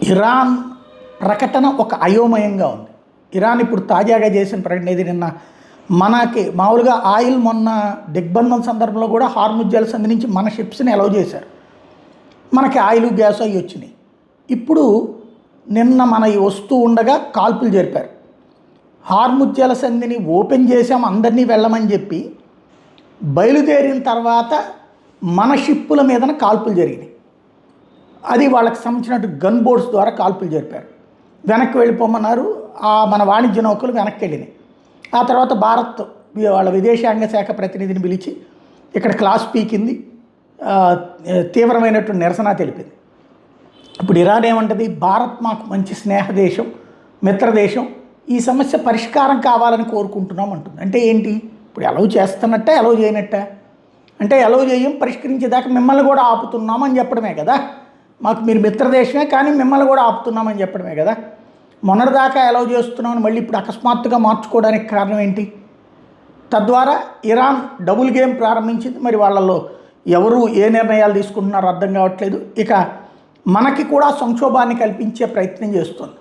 Iran ప్రకటన ఒక అయోమయంగా ఉంది. ఇరాన్ ఇప్పుడు తాజాగా చేసిన ప్రకటన ఇది. నిన్న మనకి మామూలుగా ఆయిల్ మొన్న దిగ్బంధం సందర్భంలో కూడా హార్ముజ్ జలసంధి నుంచి మన షిప్స్ని అలౌ చేశారు, మనకి ఆయిల్ గ్యాస్ అవి వచ్చినాయి. ఇప్పుడు నిన్న మన వస్తూ ఉండగా కాల్పులు జరిపారు. హార్ముజ్ జలసంధిని ఓపెన్ చేసాం అందరినీ వెళ్ళమని చెప్పి బయలుదేరిన తర్వాత మన షిప్పుల మీదన కాల్పులు జరిగినాయి. అది వాళ్ళకి సంబంధించినట్టు గన్ బోర్డ్స్ ద్వారా కాల్పులు జరిపారు. వెనక్కి వెళ్ళిపోమన్నారు. మన వాణిజ్య నౌకలు వెనక్కి వెళ్ళినాయి. ఆ తర్వాత భారత్ వాళ్ళ విదేశాంగ శాఖ ప్రతినిధిని పిలిచి ఇక్కడ క్లాస్ పీకింది, తీవ్రమైనటువంటి నిరసన తెలిపింది. ఇప్పుడు ఇరాన్ ఏమంటది, భారత్ మాకు మంచి స్నేహ దేశం, మిత్రదేశం, ఈ సమస్య పరిష్కారం కావాలని కోరుకుంటున్నాం అంటుంది. అంటే ఏంటి, ఇప్పుడు అలౌ చేస్తున్నట్టే అలౌ చేయనట్టే? అంటే అలౌ చేయం, పరిష్కరించేదాకా మిమ్మల్ని కూడా ఆపుతున్నామని చెప్పడమే కదా. మాకు మీరు మిత్రదేశమే కానీ మిమ్మల్ని కూడా ఆపుతున్నామని చెప్పడమే కదా. మొన్నటిదాకా అలౌ చేస్తున్నామని మళ్ళీ ఇప్పుడు అకస్మాత్తుగా మార్చుకోవడానికి కారణం ఏంటి? తద్వారా ఇరాన్ డబుల్ గేమ్ ప్రారంభించింది. మరి వాళ్ళలో ఎవరు ఏ నిర్ణయాలు తీసుకుంటున్నారో అర్థం కావట్లేదు. ఇక మనకి కూడా సంక్షోభాన్ని కల్పించే ప్రయత్నం చేస్తుంది.